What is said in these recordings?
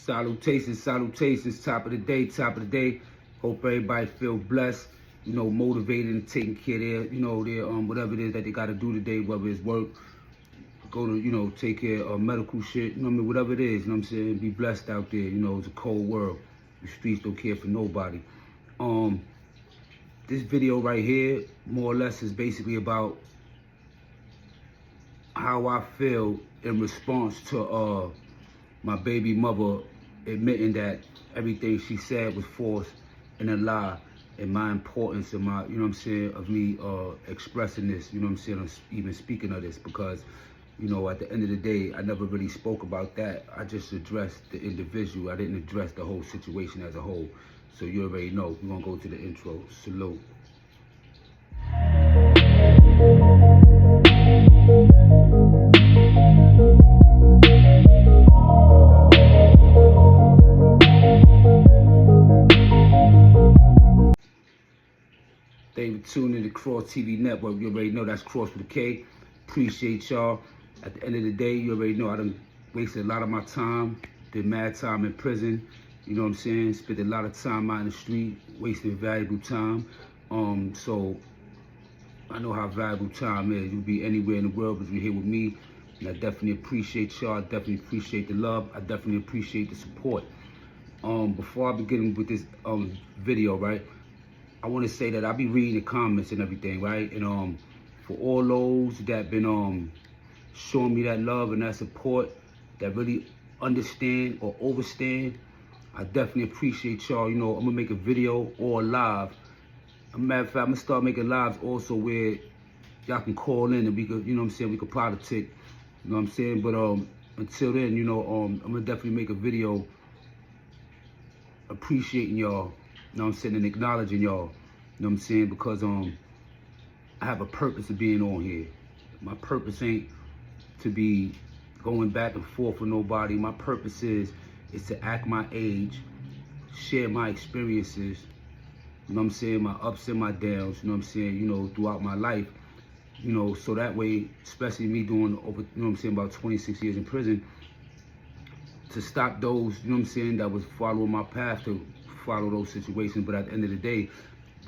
Salutations, salutations, top of the day, top of the day. Hope everybody feel blessed, motivated and taking care of their whatever it is that they gotta do today, whether it's work, go to, take care of medical shit, whatever it is, be blessed out there, it's a cold world. The streets don't care for nobody. This video right here, more or less, is basically about how I feel in response to my baby mother admitting that everything she said was false and a lie, and my importance and my, of me expressing this, even speaking of this, because, at the end of the day, I never really spoke about that. I just addressed the individual. I didn't address the whole situation as a whole. So you already know. We're gonna go to the intro. Salute. Thank you for tuning in to Kross TV Network. You already know that's Kross with a K. Appreciate y'all. At the end of the day, you already know I done wasted a lot of my time, did mad time in prison, spent a lot of time out in the street, wasting valuable time. So I know how valuable time is. You'll be anywhere in the world, but you're here with me. And I definitely appreciate y'all. I definitely appreciate the love. I definitely appreciate the support. Before I begin with this video, right, I want to say that I be reading the comments and everything, right? And for all those that been showing me that love and that support, that really understand or overstand, I definitely appreciate y'all. I'm gonna make a video or live. As a matter of fact, I'm gonna start making lives also where y'all can call in and we could, we could politic, But until then, I'm gonna definitely make a video appreciating y'all, and acknowledging y'all, because I have a purpose of being on here. My purpose ain't to be going back and forth with nobody. My purpose is to act my age, share my experiences, my ups and my downs, throughout my life, so that way, especially me doing over, about 26 years in prison, to stop those, that was following my path to follow those situations. But at the end of the day,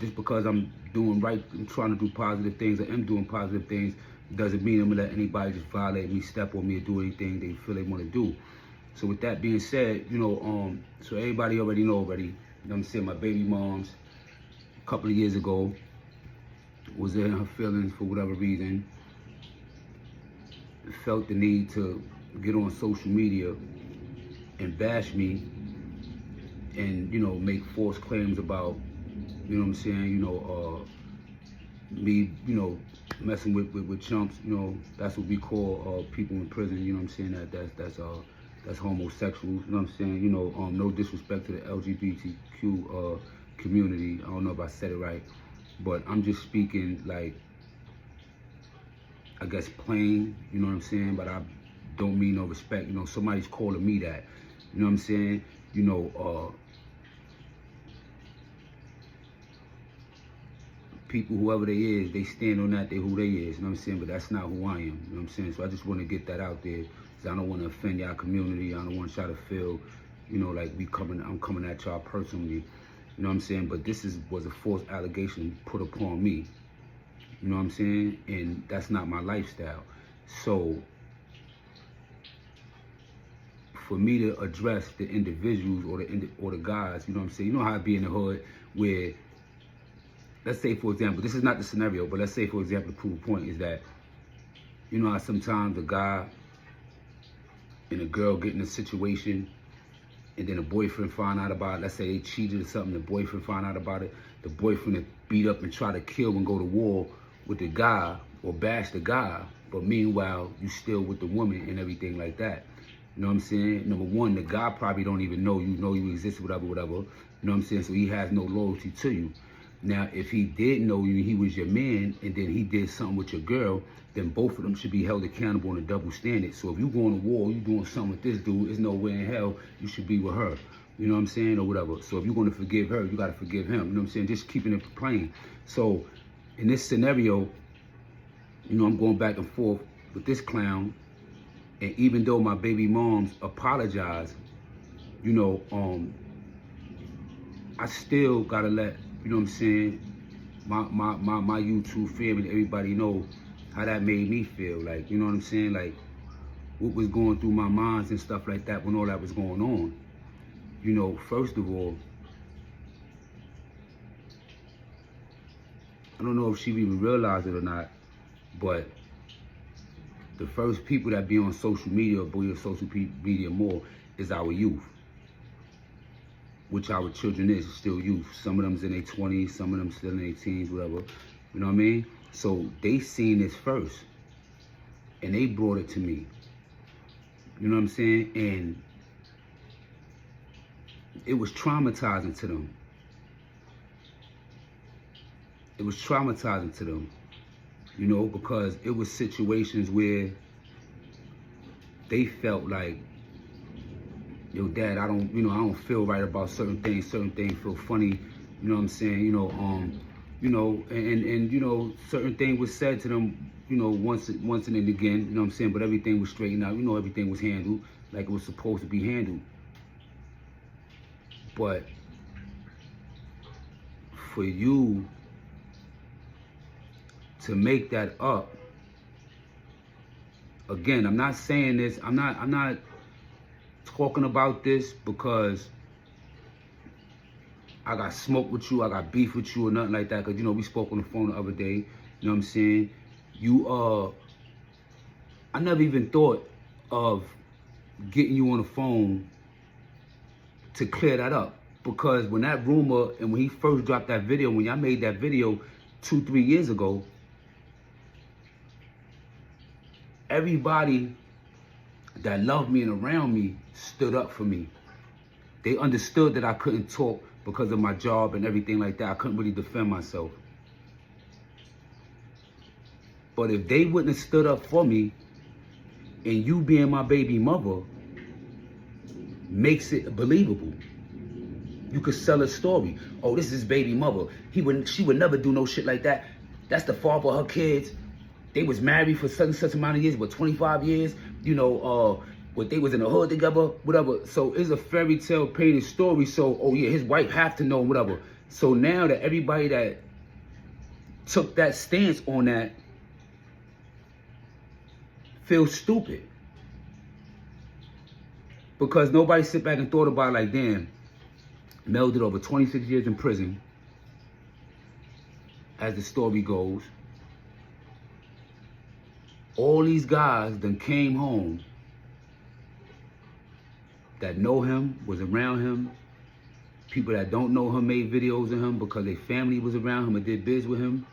just because I'm doing right, I'm trying to do positive things, I am doing positive things, doesn't mean I'm gonna let anybody just violate me, step on me, or do anything they feel they wanna do. So with that being said, so everybody already know already, my baby mom's a couple of years ago was in her feelings for whatever reason, felt the need to get on social media and bash me and, make false claims about, me, messing with chumps, that's what we call people in prison, that's homosexuals, no disrespect to the LGBTQ community. I don't know if I said it right, but I'm just speaking like, I guess plain, but I don't mean no respect. Somebody's calling me that, people, whoever they is, they stand on that, they who they is, but that's not who I am, So I just want to get that out there, because I don't want to offend y'all community. I don't want y'all to feel, like I'm coming at y'all personally, but this was a false allegation put upon me, and that's not my lifestyle. So for me to address the individuals or the guys, you know how it be in the hood where, let's say, for example, this is not the scenario, but let's say, for example, to prove a point is that, how sometimes a guy and a girl get in a situation and then a boyfriend find out about it. Let's say they cheated or something, the boyfriend find out about it. The boyfriend would beat up and try to kill and go to war with the guy or bash the guy, but meanwhile, you still with the woman and everything like that. Number one, the guy probably don't even know you exist, whatever. So he has no loyalty to you. Now, if he did know you, he was your man, and then he did something with your girl, then both of them should be held accountable on a double standard. So if you going to war, you doing something with this dude, there's no way in hell you should be with her. Or whatever. So if you're going to forgive her, you got to forgive him. Just keeping it plain. So in this scenario, I'm going back and forth with this clown, and even though my baby moms apologized you know, I still gotta let, you know what I'm saying, my YouTube family, everybody know how that made me feel. Like, you know what I'm saying? Like, what was going through my minds and stuff like that when all that was going on. You know, first of all, I don't know if she even realized it or not, but the first people that be on social media or be on social media more is our youth, which our children is still youth. Some of them's in their 20s, some of them still in their teens, whatever. You know what I mean? So they seen this first, and they brought it to me. You know what I'm saying? And it was traumatizing to them. It was traumatizing to them, you know, because it was situations where they felt like, yo, Dad, I don't feel right about certain things feel funny, you know what I'm saying, you know, and you know, certain things was said to them, you know, once and then again, you know what I'm saying, but everything was straightened out, you know, everything was handled like it was supposed to be handled. But for you to make that up, again, I'm not saying this, I'm not talking about this because I got smoke with you, I got beef with you or nothing like that, because, you know, we spoke on the phone the other day, you know what I'm saying? I never even thought of getting you on the phone to clear that up, because when that rumor, and when he first dropped that video, when y'all made that video 2-3 years ago, everybody that loved me and around me stood up for me. They understood that I couldn't talk because of my job and everything like that. I couldn't really defend myself. But if they wouldn't have stood up for me, and you being my baby mother makes it believable. You could sell a story. Oh, this is his baby mother. She would never do no shit like that. That's the father of her kids. They was married for such and such amount of years, but 25 years, you know, but they was in the hood together, whatever. So it's a fairy tale painted story. So, oh yeah, his wife have to know, whatever. So now that everybody that took that stance on that feels stupid. Because nobody sit back and thought about, like, damn, Mel did over 26 years in prison, as the story goes. All these guys then came home that know him, was around him. People that don't know him made videos of him because their family was around him and did biz with him.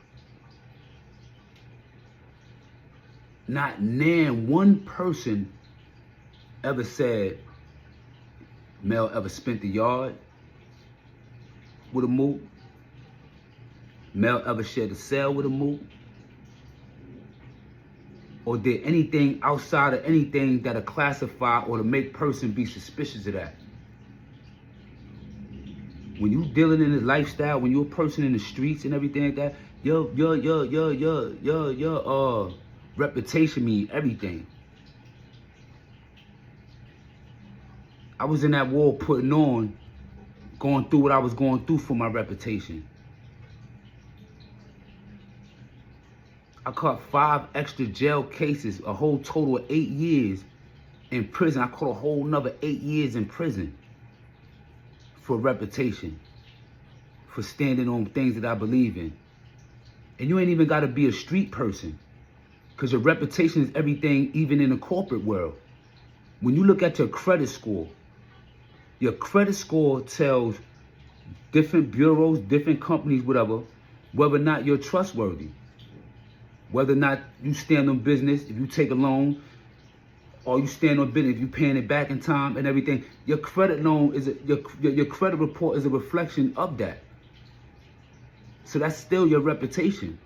Not one person ever said Mel ever spent the yard with a moot. Mel ever shared a cell with a moot. Or did anything outside of anything that'll classify or to make person be suspicious of that. When you dealing in this lifestyle, when you're a person in the streets and everything like that, your reputation means everything. I was in that war putting on, going through what I was going through for my reputation. I caught 5 extra jail cases, a whole total of 8 years in prison. I caught a whole nother 8 years in prison for reputation, for standing on things that I believe in. And you ain't even got to be a street person, because your reputation is everything, even in the corporate world. When you look at your credit score tells different bureaus, different companies, whatever, whether or not you're trustworthy. Whether or not you stand on business, if you take a loan, or you stand on business, if you paying it back in time and everything, your credit loan is your credit report is a reflection of that. So that's still your reputation.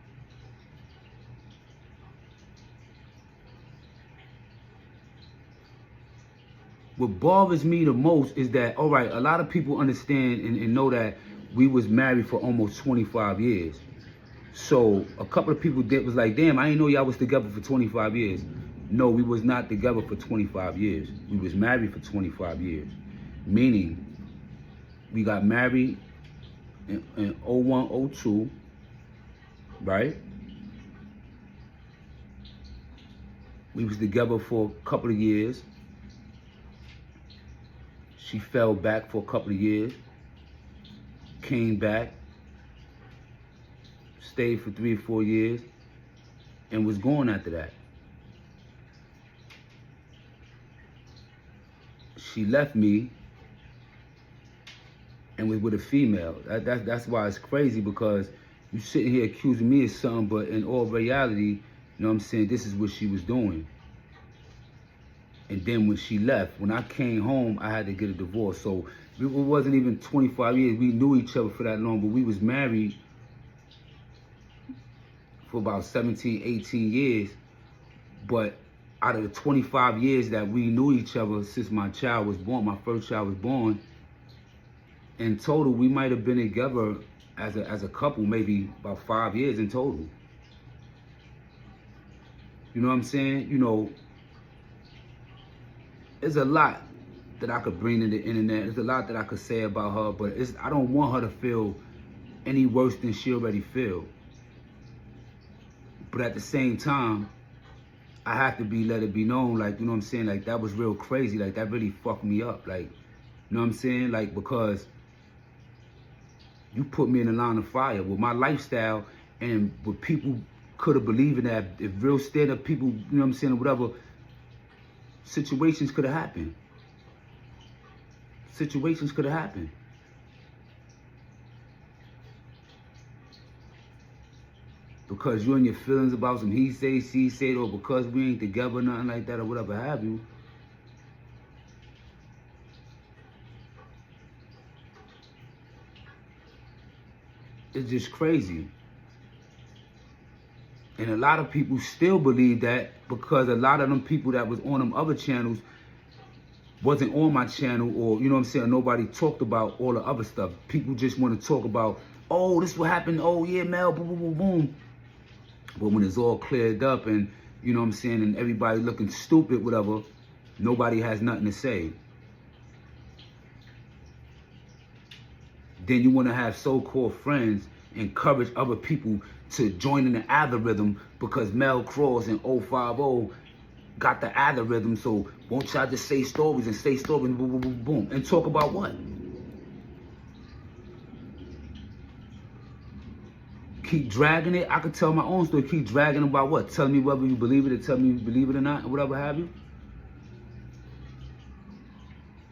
What bothers me the most is that, all right, a lot of people understand and know that we was married for almost 25 years. So a couple of people was like, damn, I didn't know y'all was together for 25 years. No, we was not together for 25 years. We was married for 25 years. Meaning, we got married in 01, 02, right? We was together for a couple of years. She fell back for a couple of years, came back, stayed for 3 or 4 years, and was gone after that. She left me and was with a female. That's why it's crazy, because you sitting here accusing me of something, but in all reality, you know what I'm saying, this is what she was doing. And then when she left, when I came home, I had to get a divorce. So it wasn't even 25 years. We knew each other for that long, but we was married for about 17, 18 years. But out of the 25 years that we knew each other since my child was born, my first child was born, in total, we might have been together as a couple maybe about 5 years in total. You know what I'm saying? You know, there's a lot that I could bring to the internet. There's a lot that I could say about her, but I don't want her to feel any worse than she already feel. But at the same time, I have to let it be known, like, you know what I'm saying? Like, that was real crazy. Like, that really fucked me up. Like, you know what I'm saying? Like, because you put me in a line of fire with my lifestyle, and what people could have believed in, that if real stand-up people, you know what I'm saying, or whatever, situations could have happened. Situations could have happened. Because you're in your feelings about some he say, she said, or because we ain't together, nothing like that, or whatever have you. It's just crazy. And a lot of people still believe that, because a lot of them people that was on them other channels wasn't on my channel, or, you know what I'm saying, nobody talked about all the other stuff. People just want to talk about, oh, this what happened, oh yeah, Mel, boom, boom, boom, boom. But when it's all cleared up and, you know what I'm saying, and everybody looking stupid, whatever, nobody has nothing to say. Then you want to have so-called friends encourage other people to join in the algorithm because Mel Kross and 050 got the algorithm, so won't y'all just say stories and say stories, boom, boom, boom, boom, and talk about what? Keep dragging it. I could tell my own story. Keep dragging about what? Telling me whether you believe it, or tell me you believe it or not, or whatever have you.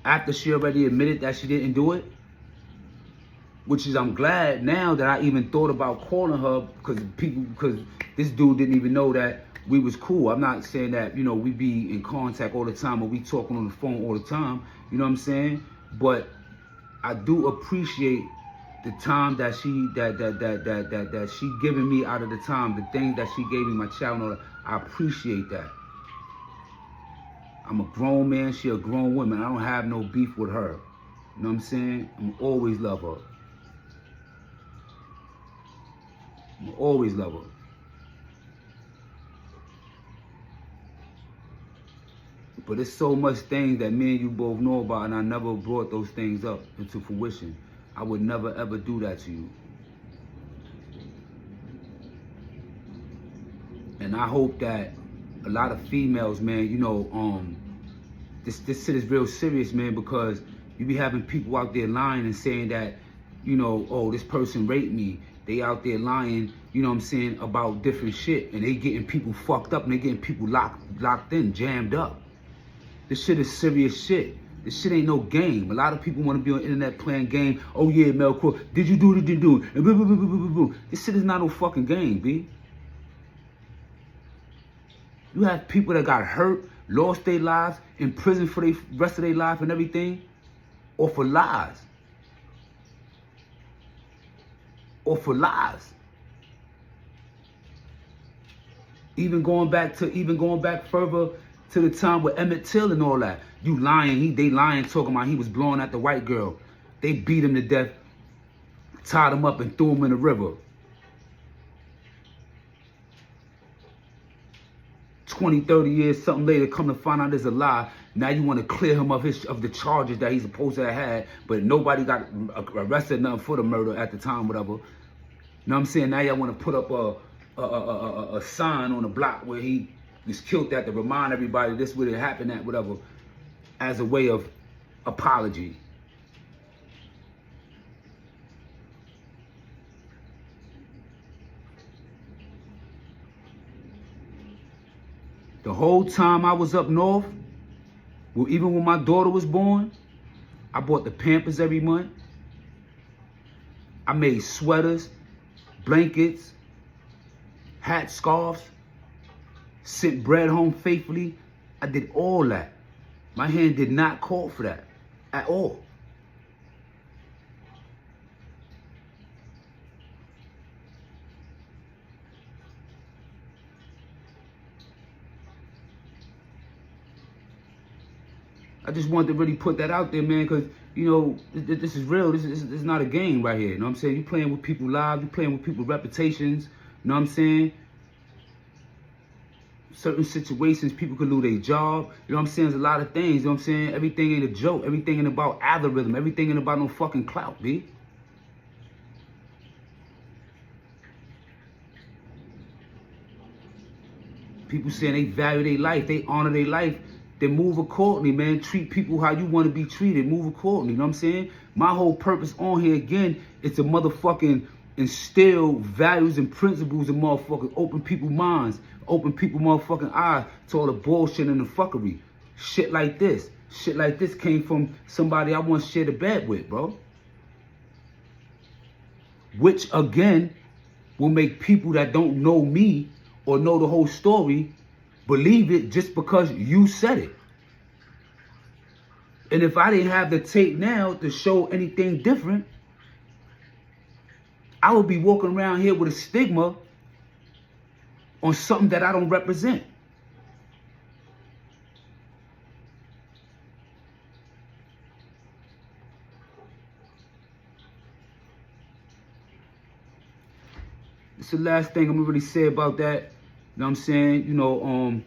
After she already admitted that she didn't do it, which is, I'm glad now that I even thought about calling her, because this dude didn't even know that we was cool. I'm not saying that, you know, we be in contact all the time or we talking on the phone all the time. You know what I'm saying? But I do appreciate the time that she giving me out of the time, the things that she gave me, my child. I appreciate that. I'm a grown man, she a grown woman. I don't have no beef with her. You know what I'm saying? I'm always love her. I'm always love her. But there's so much things that me and you both know about, and I never brought those things up into fruition. I would never ever do that to you. And I hope that a lot of females, man, you know, this shit is real serious, man, because you be having people out there lying and saying that, you know, oh, this person raped me. They out there lying, you know what I'm saying, about different shit, and they getting people fucked up, and they getting people locked in, jammed up. This shit is serious shit. This shit ain't no game. A lot of people want to be on the internet playing game. Oh yeah, Mel Kross, did you do it? Did you do it? And blah, blah, blah, blah, blah, blah. This shit is not no fucking game, B. You have people that got hurt, lost their lives, in prison for the rest of their life and everything, or for lies. Or for lies. Even going back further to the time with Emmett Till and all that. You lying, they lying, talking about he was blowing at the white girl. They beat him to death, tied him up and threw him in the river. 20, 30 years, something later, come to find out there's a lie. Now you want to clear him of the charges that he's supposed to have had, but nobody got arrested nothing for the murder at the time, whatever. You know what I'm saying? Now y'all want to put up a sign on the block where he was killed at to remind everybody this would have happened at, whatever, as a way of apology. The whole time I was up north, well, even when my daughter was born, I bought the Pampers every month. I made sweaters, blankets, hats, scarves, sent bread home faithfully. I did all that. My hand did not call for that at all. I just wanted to really put that out there, man, because, you know, this is real. This is not a game right here. You know what I'm saying? You're playing with people's lives. You're playing with people's reputations. You know what I'm saying? Certain situations, people could lose their job. You know what I'm saying? There's a lot of things. You know what I'm saying? Everything ain't a joke. Everything ain't about algorithm. Everything ain't about no fucking clout, B. People saying they value their life. They honor their life. Then move accordingly, man. Treat people how you want to be treated. Move accordingly, you know what I'm saying? My whole purpose on here, again, is to motherfucking instill values and principles and motherfucking open people's minds, open people's motherfucking eyes to all the bullshit and the fuckery. Shit like this. Shit like this came from somebody I once shared a bed with, bro. Which, again, will make people that don't know me or know the whole story believe it just because you said it. And if I didn't have the tape now to show anything different, I would be walking around here with a stigma on something that I don't represent. It's the last thing I'm gonna really say about that. You know what I'm saying? You know,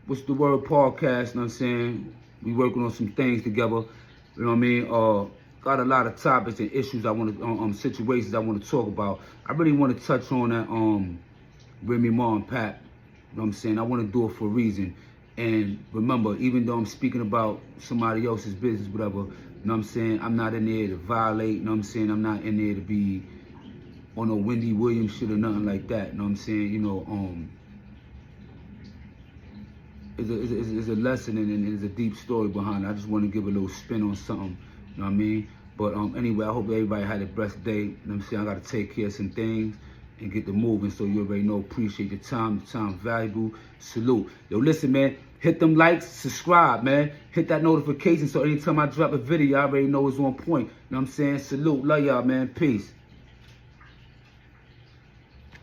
what's the word, podcast, you know what I'm saying? We working on some things together, you know what I mean? Got a lot of topics and issues I want to, situations I want to talk about. I really want to touch on that, Remy Ma and Pat, you know what I'm saying? I want to do it for a reason. And remember, even though I'm speaking about somebody else's business, whatever, you know what I'm saying? I'm not in there to violate, you know what I'm saying? I'm not in there to be on no Wendy Williams shit or nothing like that, you know what I'm saying? You know, it's a lesson and there's a deep story behind it. I just want to give a little spin on something, you know what I mean? But anyway, I hope everybody had a blessed day. You know what I'm saying? I got to take care of some things and get to moving, so you already know, appreciate your time. The time valuable. Salute. Yo, listen, man, hit them likes, subscribe, man. Hit that notification so anytime I drop a video, I already know it's on point. You know what I'm saying? Salute. Love y'all, man. Peace.